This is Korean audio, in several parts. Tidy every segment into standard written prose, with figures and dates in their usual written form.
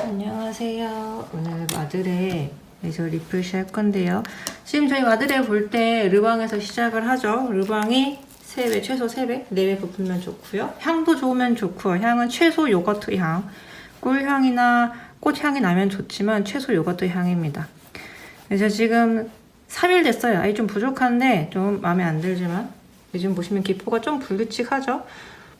안녕하세요. 오늘 마드레에서 리프레시 할 건데요. 지금 저희 마드레 볼 때 르방에서 시작을 하죠. 르방이 3배, 최소 3배, 4배 부풀면 좋고요. 향도 좋으면 좋고요. 향은 최소 요거트 향, 꿀향이나 꽃향이 나면 좋지만 최소 요거트 향입니다. 그래서 지금 3일 됐어요. 아직 좀 부족한데 좀 마음에 안 들지만 지금 보시면 기포가 좀 불규칙하죠.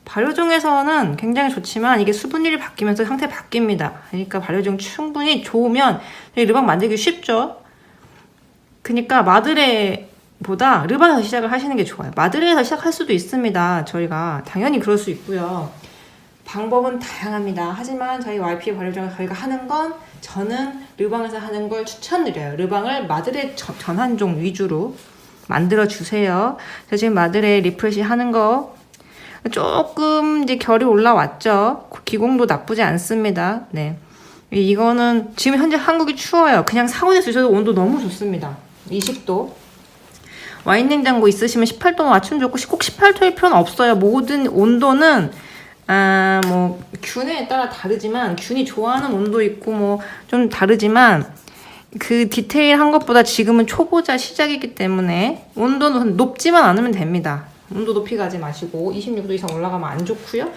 발효종에서는 굉장히 좋지만 이게 수분율이 바뀌면서 상태 바뀝니다. 그러니까 발효종 충분히 좋으면 르방 만들기 쉽죠. 그러니까 마드레보다 르방에서 시작을 하시는 게 좋아요. 마드레에서 시작할 수도 있습니다. 저희가 당연히 그럴 수 있고요. 방법은 다양합니다. 하지만 저희 YP 발효종에서 저희가 하는 건 저는 르방에서 하는 걸 추천드려요. 르방을 마드레 전환종 위주로 만들어 주세요. 저 지금 마드레 리프레시 하는 거 조금 이제 결이 올라왔죠. 기공도 나쁘지 않습니다. 네. 이거는 지금 현재 한국이 추워요. 그냥 상온에서 드셔도 온도 너무 좋습니다. 20도. 와인 냉장고 있으시면 18도 맞추면 좋고 꼭 18도일 필요는 없어요. 모든 온도는 뭐 균에 따라 다르지만 균이 좋아하는 온도 있고 뭐 좀 다르지만 그 디테일한 것보다 지금은 초보자 시작이기 때문에 온도는 높지만 않으면 됩니다. 온도 높이 가지 마시고 26도 이상 올라가면 안 좋고요.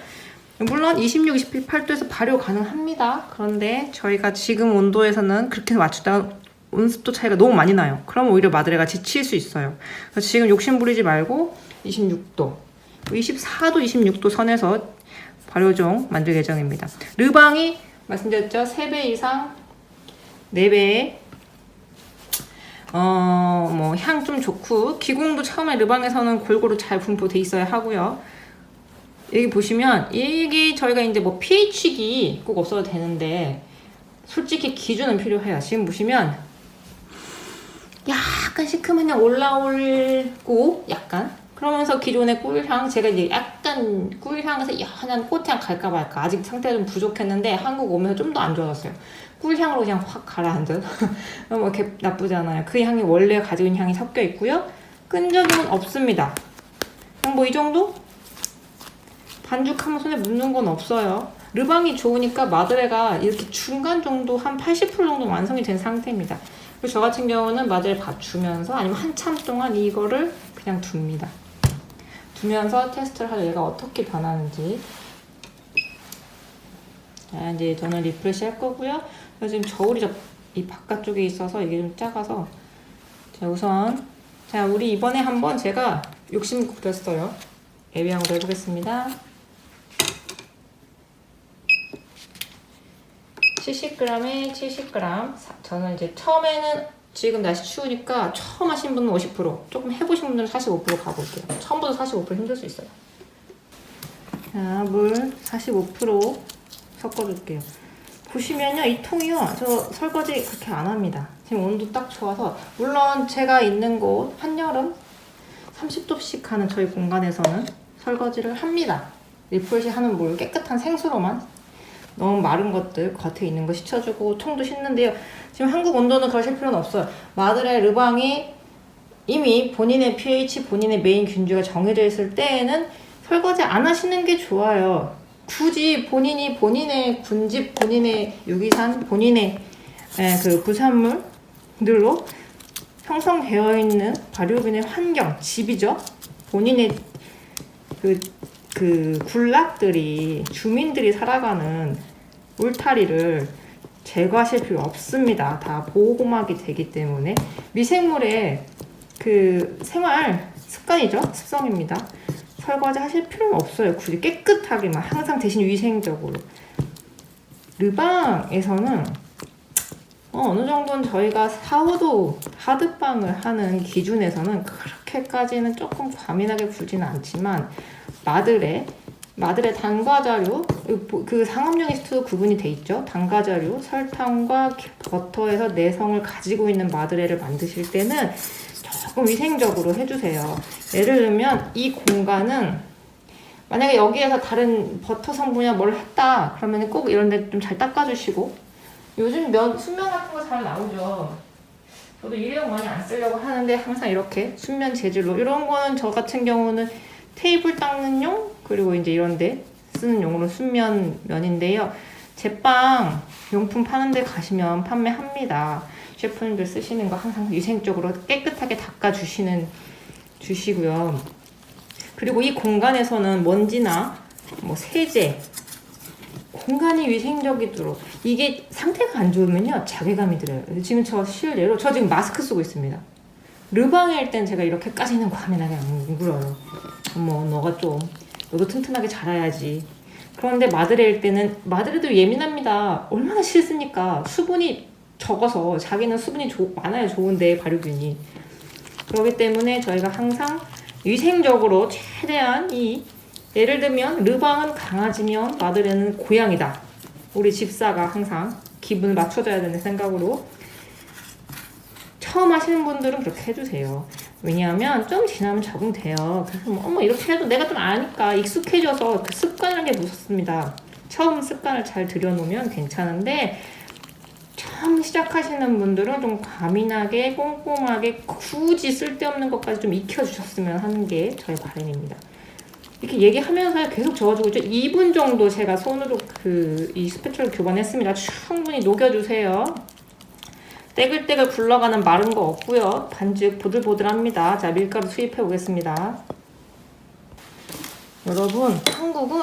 물론 26, 28도에서 발효 가능합니다. 그런데 저희가 지금 온도에서는 그렇게 맞추다가 온습도 차이가 너무 많이 나요. 그럼 오히려 마드레가 지칠 수 있어요. 그래서 지금 욕심 부리지 말고 26도, 24도, 26도 선에서 발효종 만들 예정입니다. 르방이 말씀드렸죠. 3배 이상, 4배의 뭐 향 좀 좋고 기공도 처음에 르방에서는 골고루 잘 분포돼 있어야 하고요. 여기 보시면 이게 저희가 이제 뭐 pH기 꼭 없어도 되는데 솔직히 기준은 필요해요. 지금 보시면 약간 시큼한 향 올라오고 약간 그러면서 기존의 꿀향 제가 이제 약간 꿀향에서 연한 꽃향 갈까 말까 아직 상태가 좀 부족했는데 한국 오면서 좀 더 안 좋아졌어요. 꿀향으로 그냥 확 가라앉은 뭐 이렇게 나쁘지 않아요. 그 향이 원래 가지고 있는 향이 섞여 있고요. 끈적임은 없습니다. 그냥 뭐 이 정도? 반죽하면 손에 묻는 건 없어요. 르방이 좋으니까 마드레가 이렇게 중간 정도 한 80% 정도 완성이 된 상태입니다. 그리고 저 같은 경우는 마드레 봐주면서 아니면 한참 동안 이거를 그냥 둡니다. 두면서 테스트를 하죠. 얘가 어떻게 변하는지. 자, 이제 저는 리프레시 할 거고요. 지금 저울이 이 바깥쪽에 있어서 이게 좀 작아서 자 우선 자 우리 이번에 한번 제가 욕심 부렸어요. 예비향으로 해보겠습니다. 70g에 70g. 저는 이제 처음에는 지금 날씨 추우니까 처음 하신 분은 50%, 조금 해보신 분들은 45% 가볼게요. 처음부터 45% 힘들 수 있어요. 자, 물 45% 섞어줄게요. 보시면요, 이 통이요, 저 설거지 그렇게 안 합니다. 지금 온도 딱 좋아서, 물론 제가 있는 곳 한여름 30도씩 하는 저희 공간에서는 설거지를 합니다. 리프레시 하는 물 깨끗한 생수로만 너무 마른 것들 겉에 있는 거 씻어주고 통도 씻는데요. 지금 한국 온도는 그러실 필요는 없어요. 마드레 르방이 이미 본인의 pH, 본인의 메인 균주가 정해져 있을 때에는 설거지 안 하시는 게 좋아요. 굳이 본인의 군집, 본인의 유기산, 본인의 그 부산물들로 형성되어 있는 발효빈의 환경, 집이죠. 본인의 그 군락들이 주민들이 살아가는 울타리를 제거하실 필요 없습니다. 다 보호막이 되기 때문에 미생물의 그 생활 습관이죠. 습성입니다. 설거지 하실 필요는 없어요. 굳이 깨끗하게만 항상 대신 위생적으로. 르방에서는 어느 정도는 저희가 4, 5도 하드방을 하는 기준에서는 그렇게까지는 조금 과민하게 굴지는 않지만 마드레 단과자료, 그 상업용 이스트도 구분이 돼 있죠. 단과자료, 설탕과 버터에서 내성을 가지고 있는 마드레를 만드실 때는 조금 위생적으로 해주세요. 예를 들면 이 공간은 만약에 여기에서 다른 버터 성분이나 뭘 했다 그러면 꼭 이런 데 좀 잘 닦아주시고 요즘 순면 같은 거 잘 나오죠. 저도 일회용 많이 안 쓰려고 하는데 항상 이렇게 순면 재질로 이런 거는 저 같은 경우는 테이블 닦는 용 그리고 이제 이런 데 쓰는 용으로 순면 면인데요. 제빵 용품 파는 데 가시면 판매합니다. 셰프님들 쓰시는 거 항상 위생적으로 깨끗하게 주시고요. 그리고 이 공간에서는 먼지나 뭐 세제, 공간이 위생적이도록, 이게 상태가 안 좋으면요 자괴감이 들어요. 지금 저 실례로 저 지금 마스크 쓰고 있습니다. 르방일 땐 제가 이렇게까지는 과민하게 안 굴어요. 너도 튼튼하게 자라야지. 그런데 마드레일 때는, 마드레도 예민합니다. 얼마나 싫습니까? 수분이 적어서, 자기는 수분이 많아야 좋은데 발효균이. 그렇기 때문에 저희가 항상 위생적으로 최대한, 예를 들면 르방은 강아지면 마드레는 고양이다. 우리 집사가 항상 기분을 맞춰줘야 되는 생각으로, 처음 하시는 분들은 그렇게 해주세요. 왜냐하면 좀 지나면 적응돼요. 그래서 이렇게 해도 내가 좀 아니까 익숙해져서 그 습관이라는 게 무섭습니다. 처음 습관을 잘 들여놓으면 괜찮은데, 처음 시작하시는 분들은 좀 과민하게 꼼꼼하게 굳이 쓸데없는 것까지 좀 익혀주셨으면 하는 게 저의 바람입니다. 이렇게 얘기하면서 계속 저어주고 있죠. 2분 정도 제가 손으로 이 스패츌러 교반했습니다. 충분히 녹여주세요. 떼글떼글 굴러가는 마른 거 없고요. 반죽 보들보들합니다. 자, 밀가루 투입해 보겠습니다. 여러분, 한국은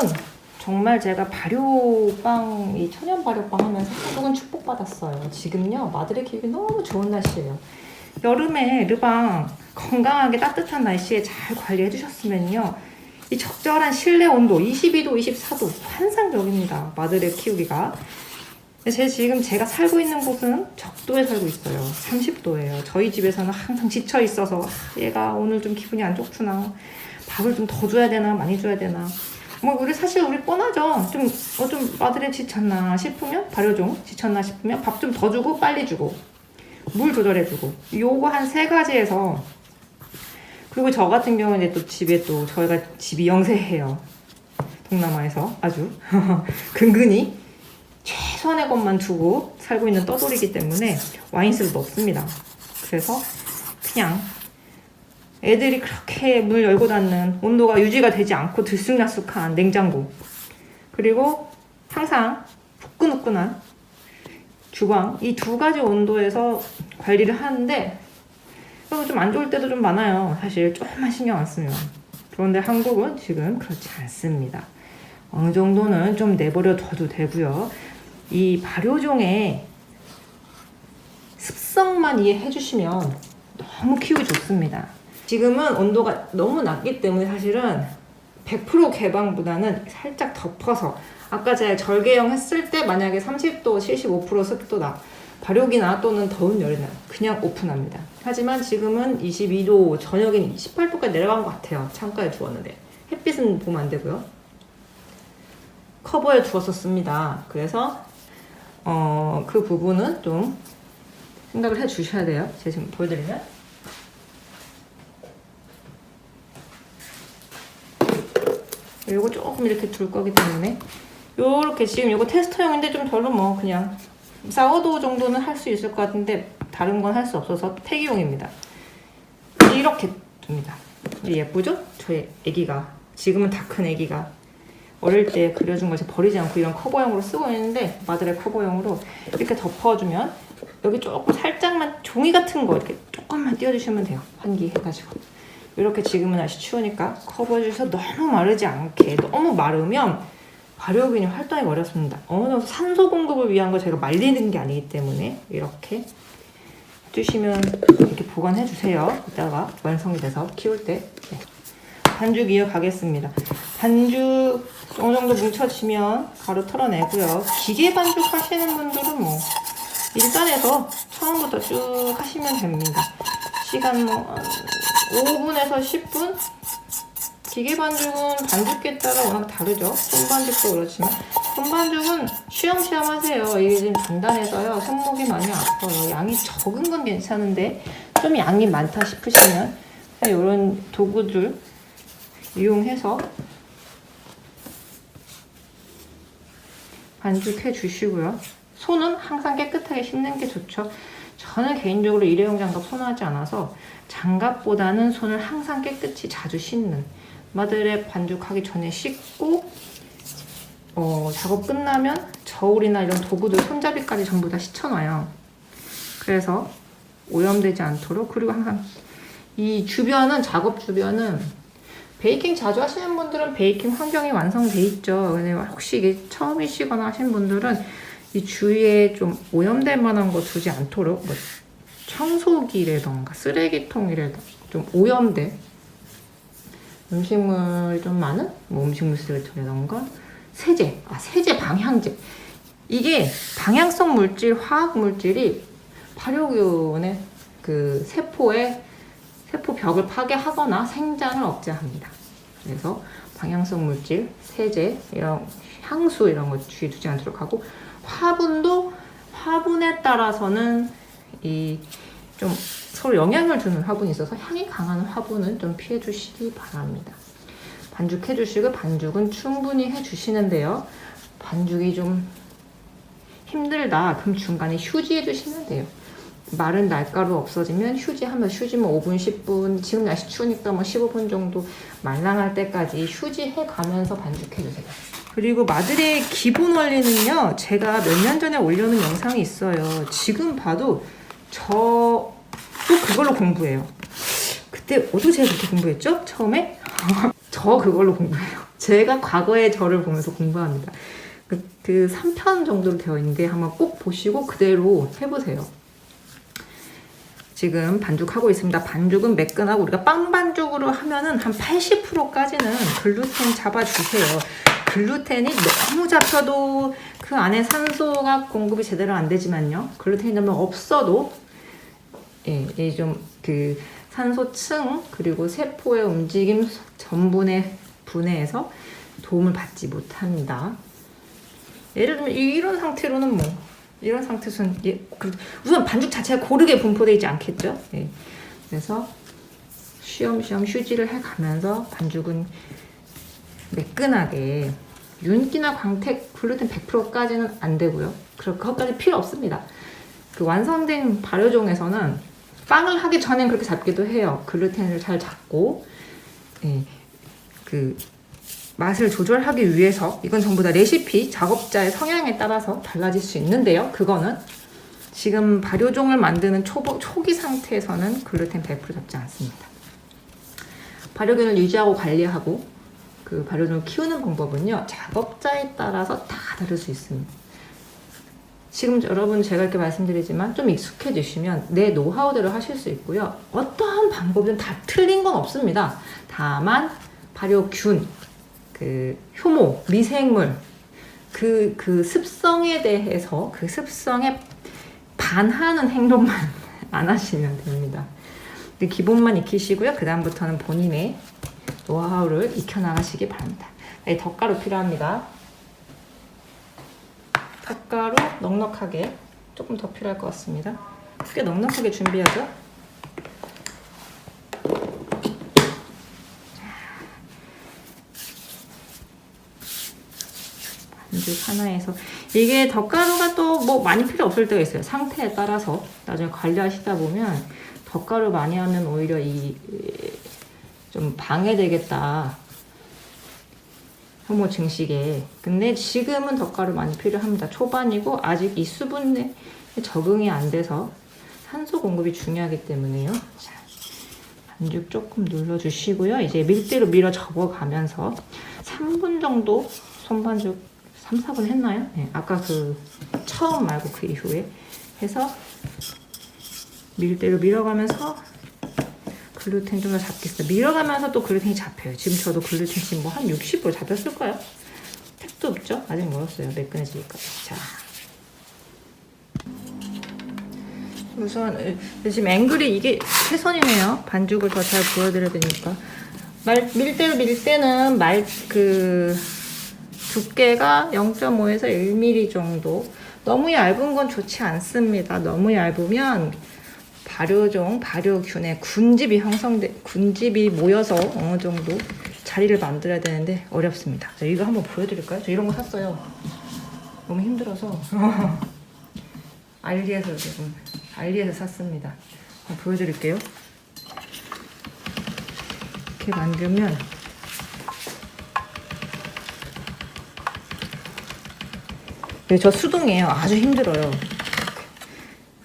정말 제가 발효빵, 이 천연 발효빵 하면서 한국은 축복받았어요. 지금요, 마드레 키우기 너무 좋은 날씨예요. 여름에 르방 건강하게 따뜻한 날씨에 잘 관리해 주셨으면요, 이 적절한 실내 온도 22도, 24도 환상적입니다. 마드레 키우기가. 제가 살고 있는 곳은 적도에 살고 있어요. 30도예요. 저희 집에서는 항상 지쳐 있어서 얘가 오늘 좀 기분이 안 좋구나. 밥을 좀 더 줘야 되나 많이 줘야 되나. 사실 우리 뻔하죠. 좀 마드레 지쳤나 싶으면, 발효종 지쳤나 싶으면 밥 좀 더 주고 빨리 주고 물 조절해주고, 요거 한 3가지에서. 그리고 저 같은 경우는 또 저희가 집이 영세해요. 동남아에서 아주 근근히 최소한의 것만 두고 살고 있는 떠돌이기 때문에 와인스도 없습니다. 그래서 그냥 애들이 그렇게 물 열고 닫는 온도가 유지가 되지 않고 들쑥날쑥한 냉장고, 그리고 항상 후끈후끈한 주방, 이 2가지 온도에서 관리를 하는데, 좀 안 좋을 때도 좀 많아요. 사실 조금만 신경 안 쓰면. 그런데 한국은 지금 그렇지 않습니다. 어느 정도는 좀 내버려 둬도 되고요. 이 발효종의 습성만 이해해 주시면 너무 키우기 좋습니다. 지금은 온도가 너무 낮기 때문에 사실은 100% 개방보다는 살짝 덮어서, 아까 제가 절개형 했을 때 만약에 30도 75% 습도다, 발효기나 또는 더운 열에는 그냥 오픈합니다. 하지만 지금은 22도, 저녁에는 28도까지 내려간 것 같아요. 창가에 두었는데 햇빛은 보면 안 되고요. 커버에 두었었습니다. 그래서 그 부분은 좀 생각을 해 주셔야 돼요. 제가 지금 보여드리면, 요거 조금 이렇게 둘 거기 때문에 요렇게, 지금 요거 테스터용인데 좀 별로 그냥 사워도우 정도는 할 수 있을 것 같은데 다른 건 할 수 없어서 폐기용입니다. 이렇게 둡니다. 예쁘죠? 저희 애기가, 지금은 다 큰 애기가 어릴 때 그려준 걸 제가 버리지 않고 이런 커버용으로 쓰고 있는데, 마드레 커버용으로 이렇게 덮어주면 여기 조금 살짝만 종이 같은 거 이렇게 조금만 띄워주시면 돼요. 환기 해가지고. 이렇게 지금은 날씨 추우니까 커버해주셔서 너무 마르지 않게. 너무 마르면 발효균이 활동하기 어렵습니다. 어느 정도 산소 공급을 위한 거 제가 말리는 게 아니기 때문에 이렇게 해주시면, 이렇게 보관해주세요. 이따가 완성이 돼서 키울 때. 네. 반죽 이어가겠습니다. 반죽 어느 정도 뭉쳐지면 가루 털어내고요. 기계 반죽 하시는 분들은 1단에서 처음부터 쭉 하시면 됩니다. 시간 5분에서 10분? 기계 반죽은 반죽기에 따라 워낙 다르죠. 손반죽도 그렇지만 손반죽은 쉬엄쉬엄 하세요. 이게 좀 단단해서요, 손목이 많이 아파요. 양이 적은 건 괜찮은데 좀 양이 많다 싶으시면 이런 도구들 이용해서 반죽해 주시고요. 손은 항상 깨끗하게 씻는 게 좋죠. 저는 개인적으로 일회용 장갑 선호하지 않아서 장갑보다는 손을 항상 깨끗이 자주 씻는, 마드레 반죽하기 전에 씻고 작업 끝나면 저울이나 이런 도구들, 손잡이까지 전부 다 씻어놔요. 그래서 오염되지 않도록. 그리고 항상 이 주변은, 작업 주변은 베이킹 자주 하시는 분들은 베이킹 환경이 완성돼 있죠. 근데 혹시 이게 처음이시거나 하시는 분들은 이 주위에 좀 오염될 만한 거 두지 않도록, 뭐 청소기라던가 쓰레기통이라던가 좀 오염된 음식물이 좀 많은 뭐 음식물 쓰레기통이라던가 세제, 세제 방향제. 이게 방향성 물질, 화학 물질이 발효균의 그 세포 벽을 파괴하거나 생장을 억제합니다. 그래서 방향성 물질, 세제, 이런 향수 이런 거 주의 두지 않도록 하고, 화분에 따라서는 이 좀 서로 영향을 주는 화분이 있어서 향이 강한 화분은 좀 피해 주시기 바랍니다. 반죽해 주시고, 반죽은 충분히 해 주시는데요. 반죽이 좀 힘들다 그럼 중간에 휴지해 주시면 돼요. 마른 날가루 없어지면 휴지하면, 휴지면 5분, 10분, 지금 날씨 추우니까 뭐 15분 정도 말랑할 때까지 휴지해 가면서 반죽해 주세요. 그리고 마드레의 기본 원리는요, 제가 몇 년 전에 올려놓은 영상이 있어요. 지금 봐도 저도 그걸로 공부해요. 그때 어떻게 제가 그렇게 공부했죠? 처음에? 저 그걸로 공부해요. 제가 과거의 저를 보면서 공부합니다. 그 3편 정도로 되어 있는데 한번 꼭 보시고 그대로 해보세요. 지금 반죽하고 있습니다. 반죽은 매끈하고, 우리가 빵 반죽으로 하면은 한 80%까지는 글루텐 잡아주세요. 글루텐이 너무 잡혀도 그 안에 산소가 공급이 제대로 안 되지만요. 글루텐이 너무 없어도 좀 그 산소층 그리고 세포의 움직임 전분의 분해에서 도움을 받지 못합니다. 예를 들면 이런 상태로는 이런 상태에서는 우선 반죽 자체가 고르게 분포되어 있지 않겠죠? 그래서 쉬엄쉬엄 휴지를 해가면서 반죽은 매끈하게, 윤기나 광택, 글루텐 100%까지는 안 되고요. 그것까지 필요 없습니다. 그 완성된 발효종에서는 빵을 하기 전엔 그렇게 잡기도 해요. 글루텐을 잘 잡고, 그 맛을 조절하기 위해서. 이건 전부 다 레시피, 작업자의 성향에 따라서 달라질 수 있는데요. 그거는 지금 발효종을 만드는 초기 상태에서는 글루텐 100% 잡지 않습니다. 발효균을 유지하고 관리하고 그 발효종을 키우는 방법은요, 작업자에 따라서 다 다를 수 있습니다. 지금 여러분 제가 이렇게 말씀드리지만 좀 익숙해지시면 내 노하우대로 하실 수 있고요. 어떠한 방법은 다 틀린 건 없습니다. 다만 발효균, 그 효모, 미생물, 그 습성에 대해서 그 습성에 반하는 행동만 안 하시면 됩니다. 기본만 익히시고요. 그 다음부터는 본인의 노하우를 익혀나가시기 바랍니다. 덧가루 필요합니다. 덧가루 넉넉하게, 조금 더 필요할 것 같습니다. 크게 넉넉하게 준비하죠. 반죽 하나에서, 이게 덧가루가 또 뭐 많이 필요 없을 때가 있어요. 상태에 따라서 나중에 관리하시다 보면 덧가루 많이 하면 오히려 좀 방해되겠다, 효모 증식에. 근데 지금은 덧가루 많이 필요합니다. 초반이고 아직 이 수분에 적응이 안 돼서 산소 공급이 중요하기 때문에요. 자, 반죽 조금 눌러주시고요. 이제 밀대로 밀어 접어가면서 3분 정도 손반죽 3, 4분 했나요? 네, 아까 그 처음 말고 그 이후에 해서 밀대로 밀어가면서 글루텐 좀 더 잡겠어요. 밀어가면서 또 글루텐이 잡혀요. 지금 저도 글루텐 지금 뭐 한 60% 잡혔을까요? 택도 없죠? 아직 멀었어요. 매끈해지기까지. 자, 우선 지금 앵글이 이게 최선이네요. 반죽을 더 잘 보여드려야 되니까. 밀대로 밀 때는 두께가 0.5에서 1mm 정도. 너무 얇은 건 좋지 않습니다. 너무 얇으면 발효균의 군집이 모여서 어느 정도 자리를 만들어야 되는데 어렵습니다. 자, 이거 한번 보여드릴까요? 저 이런 거 샀어요. 너무 힘들어서. 알리에서 샀습니다. 한번 보여드릴게요. 이렇게 만들면 네, 저 수동이에요. 아주 힘들어요.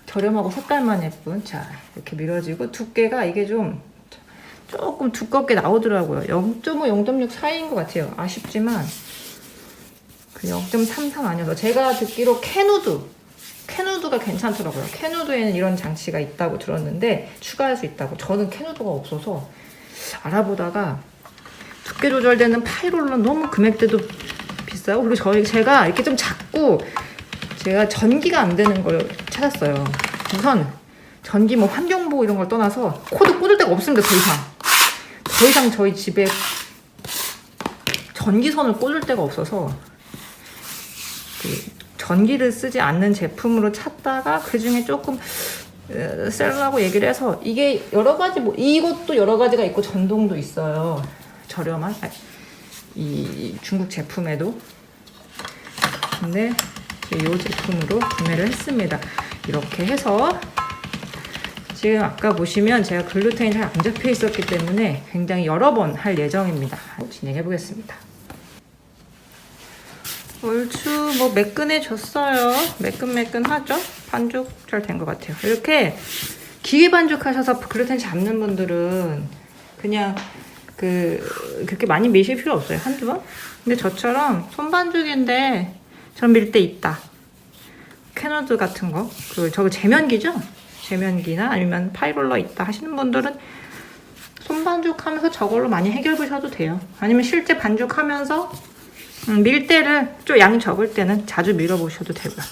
저렴하고 색깔만 예쁜. 자, 이렇게 밀어지고 두께가 이게 좀 조금 두껍게 나오더라고요. 0.5, 0.6 사이인 것 같아요. 아쉽지만 그 0.33 아니어서 제가 듣기로 캐누드가 괜찮더라고요. 캐누드에는 이런 장치가 있다고 들었는데 추가할 수 있다고. 저는 캐누드가 없어서 알아보다가 두께 조절되는 파이롤러 너무 금액대도 비싸고, 그리고 제가 이렇게 좀 작고 제가 전기가 안 되는 걸 찾았어요. 우선 전기 뭐 환경보호 이런 걸 떠나서 코드 꽂을 데가 없습니다. 더 이상 저희 집에 전기선을 꽂을 데가 없어서 전기를 쓰지 않는 제품으로 찾다가 그 중에 조금 셀러라고 얘기를 해서, 이게 여러 가지 뭐 이것도 여러 가지가 있고 전동도 있어요. 저렴한 이 중국 제품에도. 근데 이 제품으로 구매를 했습니다. 이렇게 해서 지금 아까 보시면 제가 글루텐이 잘 안 잡혀 있었기 때문에 굉장히 여러 번 할 예정입니다. 진행해 보겠습니다. 얼추 뭐 매끈해졌어요. 매끈매끈하죠? 반죽 잘 된 것 같아요. 이렇게 기계 반죽하셔서 글루텐 잡는 분들은 그냥 그렇게 많이 미실 필요 없어요. 한두 번? 근데 저처럼 손반죽인데 저런 밀 때 있다. 캐너드 같은 거. 저거 제면기죠? 제면기나 아니면 파이롤러 있다 하시는 분들은 손반죽하면서 저걸로 많이 해결 보셔도 돼요. 아니면 실제 반죽하면서 밀 때를 좀 양이 적을 때는 자주 밀어보셔도 되고요.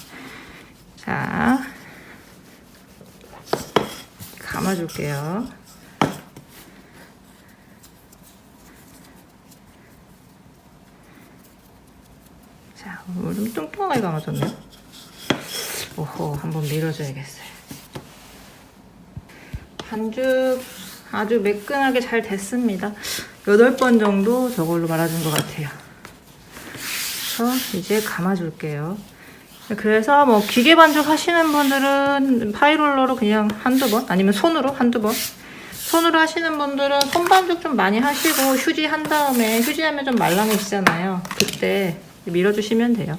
자, 감아줄게요. 자, 좀 뚱뚱하게 감아졌네요. 오호, 한번 밀어줘야겠어요. 반죽 아주 매끈하게 잘 됐습니다. 8번 정도 저걸로 말아준 것 같아요. 그래서 이제 감아줄게요. 그래서 뭐 기계 반죽 하시는 분들은 파이롤러로 그냥 한두 번, 아니면 손으로 한두 번. 손으로 하시는 분들은 손반죽 좀 많이 하시고 휴지한 다음에, 휴지하면 좀 말랑해지잖아요. 그때 밀어주시면 돼요.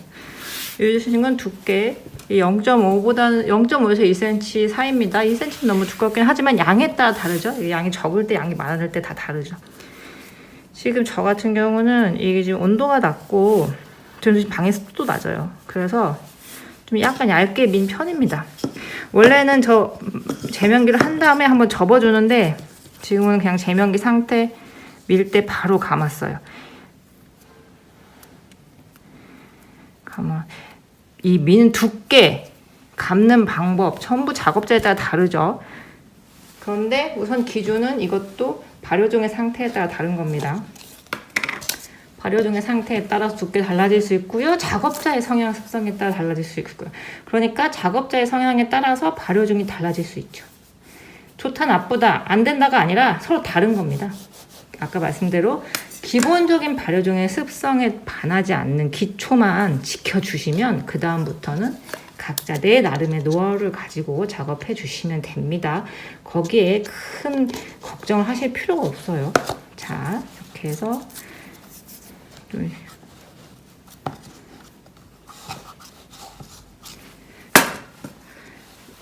밀어주시는 건 두께 0.5에서 2cm 사이입니다. 2cm는 너무 두껍긴 하지만 양에 따라 다르죠. 양이 적을 때, 양이 많을 때 다 다르죠. 지금 저 같은 경우는 이게 지금 온도가 낮고 저는 지금 방에 습도도 낮아요. 그래서 좀 약간 얇게 민 편입니다. 원래는 저 제면기를 한 다음에 한번 접어주는데 지금은 그냥 제면기 상태 밀 때 바로 감았어요. 이 미는 두께, 감는 방법 전부 작업자에 따라 다르죠. 그런데 우선 기준은 이것도 발효종의 상태에 따라 다른 겁니다. 발효종의 상태에 따라서 두께 달라질 수 있고요. 작업자의 성향 습성에 따라 달라질 수 있고요. 그러니까 작업자의 성향에 따라서 발효종이 달라질 수 있죠. 좋다, 나쁘다, 안 된다가 아니라 서로 다른 겁니다. 아까 말씀대로 기본적인 발효종의 습성에 반하지 않는 기초만 지켜주시면 그 다음부터는 각자 내 나름의 노하우를 가지고 작업해 주시면 됩니다. 거기에 큰 걱정을 하실 필요가 없어요. 자, 이렇게 해서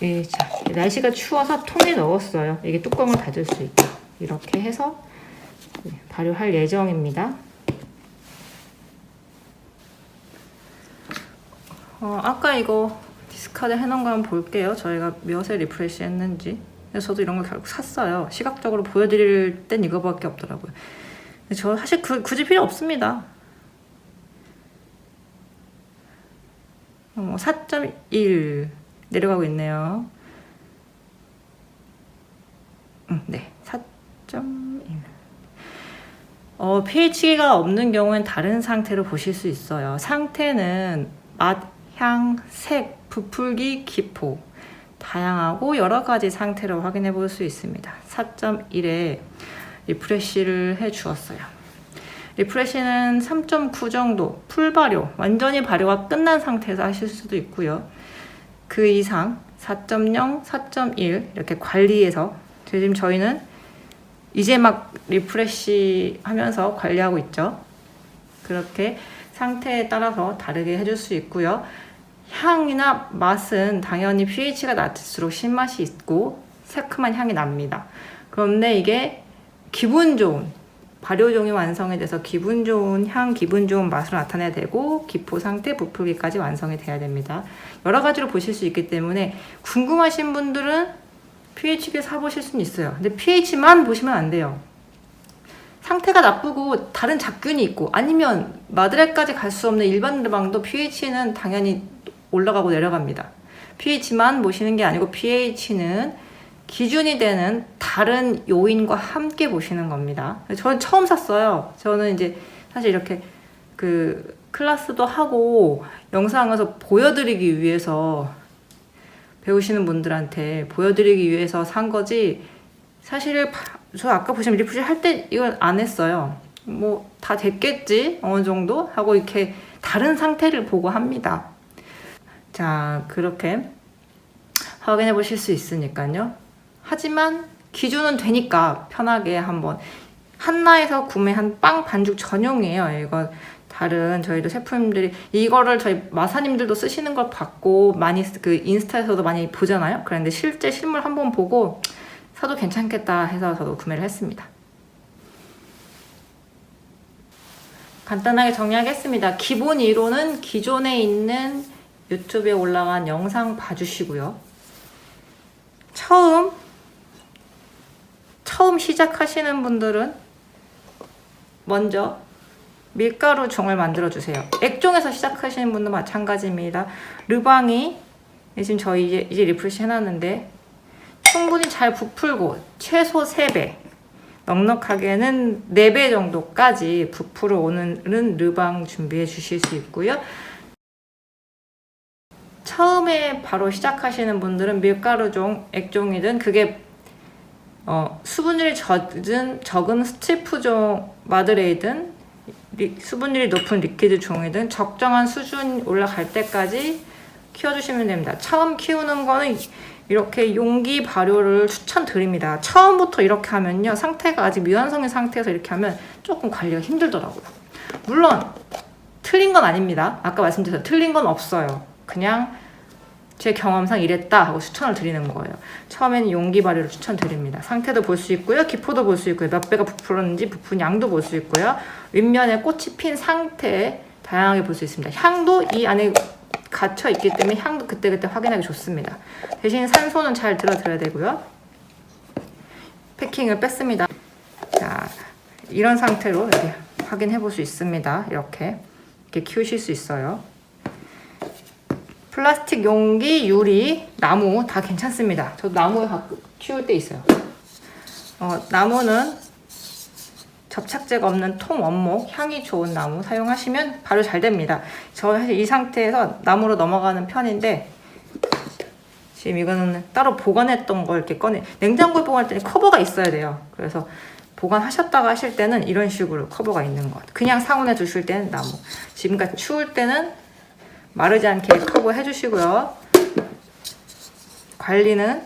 예, 자, 날씨가 추워서 통에 넣었어요. 이게 뚜껑을 닫을 수 있게. 이렇게 해서 발효할 예정입니다. 아까 이거 디스카드 해놓은 거 한번 볼게요. 저희가 몇에 리프레시 했는지. 그래서 저도 이런 거 결국 샀어요. 시각적으로 보여드릴 땐 이거밖에 없더라고요. 근데 저 사실 굳이 필요 없습니다. 4.1 내려가고 있네요. 네, 4.1. pH가 없는 경우엔 다른 상태로 보실 수 있어요. 상태는 맛, 향, 색, 부풀기, 기포 다양하고 여러 가지 상태로 확인해 볼 수 있습니다. 4.1에 리프레시를 해 주었어요. 리프레시는 3.9 정도 풀 발효, 완전히 발효가 끝난 상태에서 하실 수도 있고요. 그 이상 4.0, 4.1 이렇게 관리해서 지금 저희는 이제 막 리프레시 하면서 관리하고 있죠. 그렇게 상태에 따라서 다르게 해줄 수 있고요. 향이나 맛은 당연히 pH가 낮을수록 신맛이 있고 새콤한 향이 납니다. 그런데 이게 기분 좋은 발효종이 완성이 돼서 기분 좋은 향, 기분 좋은 맛을 나타내야 되고 기포 상태, 부풀기까지 완성이 돼야 됩니다. 여러 가지로 보실 수 있기 때문에 궁금하신 분들은 pH기 사보실 수는 있어요. 근데 pH만 보시면 안 돼요. 상태가 나쁘고 다른 잡균이 있고 아니면 마드레까지 갈 수 없는 일반 르방도 pH는 당연히 올라가고 내려갑니다. pH만 보시는 게 아니고 pH는 기준이 되는 다른 요인과 함께 보시는 겁니다. 저는 처음 샀어요. 저는 이제 사실 이렇게 그 클래스도 하고 영상에서 보여드리기 위해서 배우시는 분들한테 보여드리기 위해서 산 거지 사실 저 아까 보시면 리프레시 할 때 이걸 안 했어요. 뭐 다 됐겠지 어느 정도 하고 이렇게 다른 상태를 보고 합니다. 자, 그렇게 확인해 보실 수 있으니까요. 하지만 기준은 되니까 편하게 한번 한나에서 구매한 빵 반죽 전용이에요. 이거 다른 저희도 셰프님들이 이거를 저희 마사님들도 쓰시는 걸 봤고 많이 그 인스타에서도 많이 보잖아요. 그런데 실제 실물 한번 보고 사도 괜찮겠다 해서 저도 구매를 했습니다. 간단하게 정리하겠습니다. 기본 이론은 기존에 있는 유튜브에 올라간 영상 봐주시고요. 처음 시작하시는 분들은 먼저 밀가루 종을 만들어 주세요. 액종에서 시작하시는 분도 마찬가지입니다. 르방이 지금 저희 이제 리프레시 해놨는데 충분히 잘 부풀고 최소 3배 넉넉하게는 4배 정도까지 부풀어 오는 르방 준비해 주실 수 있고요. 처음에 바로 시작하시는 분들은 밀가루종, 액종이든 그게 수분율이 적은 스트리프종 마드레이든 수분율이 높은 리퀴드 종이든 적정한 수준 올라갈 때까지 키워주시면 됩니다. 처음 키우는 거는 이렇게 용기 발효를 추천드립니다. 처음부터 이렇게 하면요. 상태가 아직 미완성인 상태에서 이렇게 하면 조금 관리가 힘들더라고요. 물론 틀린 건 아닙니다. 아까 말씀드렸죠. 틀린 건 없어요. 그냥 제 경험상 이랬다 하고 추천을 드리는 거예요. 처음에는 용기 발효를 추천드립니다. 상태도 볼 수 있고요. 기포도 볼 수 있고요. 몇 배가 부풀었는지 부푼 양도 볼 수 있고요. 윗면에 꽃이 핀 상태 다양하게 볼 수 있습니다. 향도 이 안에 갇혀 있기 때문에 향도 그때그때 확인하기 좋습니다. 대신 산소는 잘 들어드려야 되고요. 패킹을 뺐습니다. 자, 이런 상태로 이렇게 확인해 볼 수 있습니다. 이렇게 키우실 수 있어요. 플라스틱 용기, 유리, 나무 다 괜찮습니다. 저도 나무에 키울 때 있어요. 나무는 접착제가 없는 통 원목, 향이 좋은 나무 사용하시면 바로 잘 됩니다. 저 사실 이 상태에서 나무로 넘어가는 편인데 지금 이거는 따로 보관했던 걸 이렇게 냉장고에 보관할 때는 커버가 있어야 돼요. 그래서 보관하셨다가 하실 때는 이런 식으로 커버가 있는 것. 그냥 상온에 두실 때는 나무. 지금같이 추울 때는 마르지 않게 커버해 주시고요. 관리는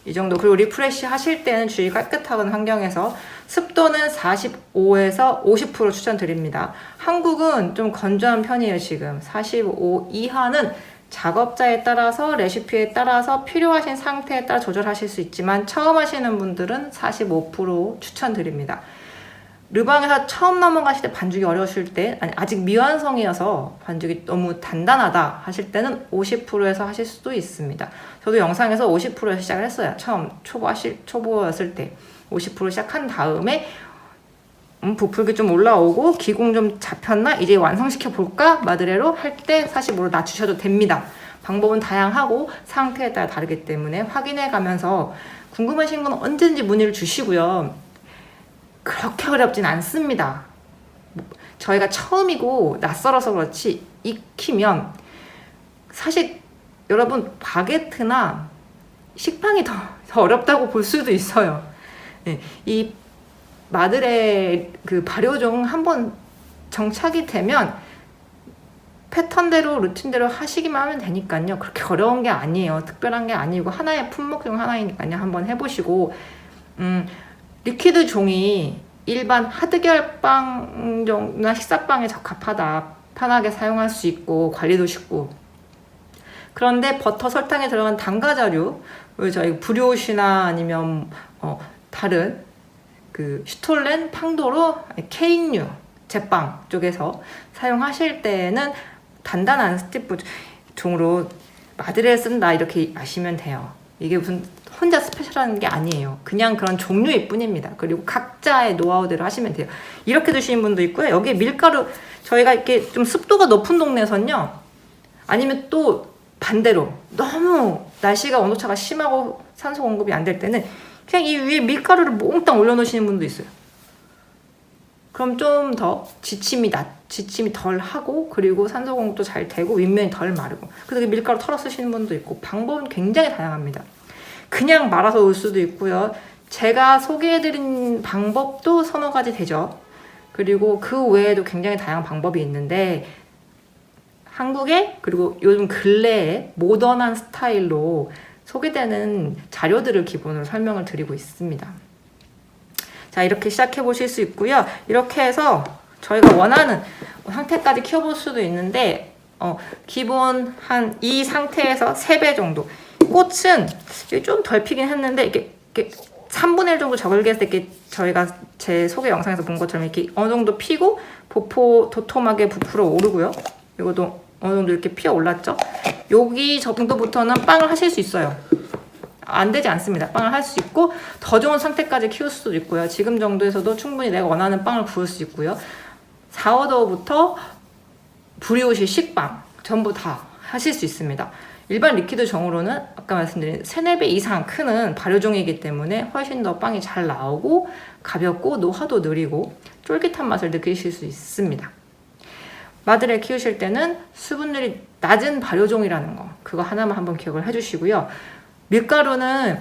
이 정도. 그리고 리프레시 하실 때는 주의 깨끗한 환경에서 습도는 45에서 50% 추천드립니다. 한국은 좀 건조한 편이에요. 지금 45 이하는 작업자에 따라서 레시피에 따라서 필요하신 상태에 따라 조절하실 수 있지만 처음 하시는 분들은 45% 추천드립니다. 르방에서 처음 넘어가실 때 반죽이 어려우실 때 아직 미완성이어서 반죽이 너무 단단하다 하실 때는 50%에서 하실 수도 있습니다. 저도 영상에서 50%에서 시작을 했어요. 처음 초보였을 때 50% 시작한 다음에 부풀기 좀 올라오고 기공 좀 잡혔나 이제 완성시켜 볼까 마드레로 할 때 45로 낮추셔도 됩니다. 방법은 다양하고 상태에 따라 다르기 때문에 확인해 가면서 궁금하신 건 언제든지 문의를 주시고요. 그렇게 어렵진 않습니다. 저희가 처음이고 낯설어서 그렇지 익히면 사실 여러분 바게트나 식빵이 더 어렵다고 볼 수도 있어요. 네, 이 마드레 그 발효종 한번 정착이 되면 패턴대로 루틴대로 하시기만 하면 되니까요. 그렇게 어려운 게 아니에요. 특별한 게 아니고 하나의 품목 중 하나이니까요. 한번 해보시고 리퀴드 종이 일반 하드결 빵종이나 식사빵에 적합하다. 편하게 사용할 수 있고 관리도 쉽고 그런데 버터, 설탕에 들어간 단과자류, 저희 브리오시나 아니면 다른 그 슈톨렌, 팡도르, 케이크류, 제빵 쪽에서 사용하실 때는 단단한 스티프 종으로 마드레를 쓴다 이렇게 아시면 돼요. 이게 무슨 혼자 스페셜한 게 아니에요. 그냥 그런 종류일 뿐입니다. 그리고 각자의 노하우대로 하시면 돼요. 이렇게 드시는 분도 있고요. 여기에 밀가루, 저희가 이렇게 좀 습도가 높은 동네에서는요, 아니면 또 반대로 너무 날씨가 온도차가 심하고 산소 공급이 안 될 때는 그냥 이 위에 밀가루를 몽땅 올려놓으시는 분도 있어요. 그럼 좀 더 지침이 덜 하고, 그리고 산소 공급도 잘 되고 윗면이 덜 마르고, 그래서 밀가루 털어 쓰시는 분도 있고, 방법은 굉장히 다양합니다. 그냥 말아서 올 수도 있고요. 제가 소개해드린 방법도 서너 가지 되죠. 그리고 그 외에도 굉장히 다양한 방법이 있는데, 한국에 그리고 요즘 근래에 모던한 스타일로 소개되는 자료들을 기본으로 설명을 드리고 있습니다. 자, 이렇게 시작해 보실 수 있고요. 이렇게 해서 저희가 원하는 상태까지 키워볼 수도 있는데, 기본 한 이 상태에서 3배 정도. 꽃은 좀 덜 피긴 했는데, 이렇게 3분의 1 정도 적을게 했을 때, 이렇게 저희가 제 소개 영상에서 본 것처럼 이렇게 어느 정도 피고, 보포 도톰하게 부풀어 오르고요. 이것도 어느 정도 이렇게 피어 올랐죠? 여기 정도부터는 빵을 하실 수 있어요. 안 되지 않습니다. 빵을 할 수 있고, 더 좋은 상태까지 키울 수도 있고요. 지금 정도에서도 충분히 내가 원하는 빵을 구울 수 있고요. 4월부터 브리오시, 식빵 전부 다 하실 수 있습니다. 일반 리퀴드 정으로는 아까 말씀드린 3-4배 이상 크는 발효종이기 때문에 훨씬 더 빵이 잘 나오고 가볍고 노화도 느리고 쫄깃한 맛을 느끼실 수 있습니다. 마드레 키우실 때는 수분율이 낮은 발효종이라는 거, 그거 하나만 한번 기억을 해주시고요. 밀가루는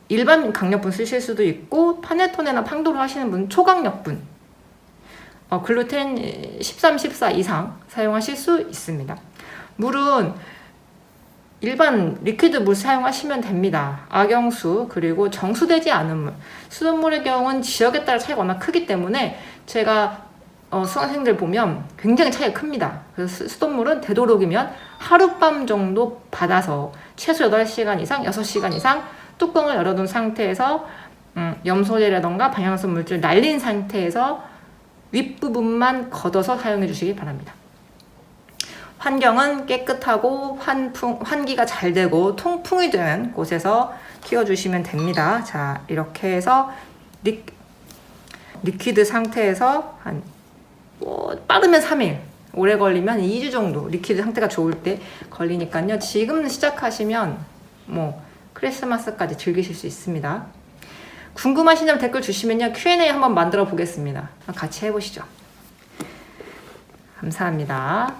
일반 강력분 쓰실 수도 있고, 파네토네나 팡도르 하시는 분은 초강력분, 글루텐 13, 14 이상 사용하실 수 있습니다. 물은 일반 리퀴드 물 사용하시면 됩니다. 악영수, 그리고 정수되지 않은 물. 수돗물의 경우는 지역에 따라 차이가 워낙 크기 때문에 제가 수강생들 보면 굉장히 차이가 큽니다. 그래서 수돗물은 되도록이면 하룻밤 정도 받아서 최소 8시간 이상, 6시간 이상 뚜껑을 열어둔 상태에서 염소제라던가 방향성 물질 날린 상태에서 윗부분만 걷어서 사용해 주시기 바랍니다. 환경은 깨끗하고 환기가 잘 되고 통풍이 되는 곳에서 키워주시면 됩니다. 자, 이렇게 해서 리퀴드 상태에서 빠르면 3일, 오래 걸리면 2주 정도 리퀴드 상태가 좋을 때 걸리니까요. 지금 시작하시면 크리스마스까지 즐기실 수 있습니다. 궁금하신 점 댓글 주시면요. Q&A 한번 만들어 보겠습니다. 같이 해보시죠. 감사합니다.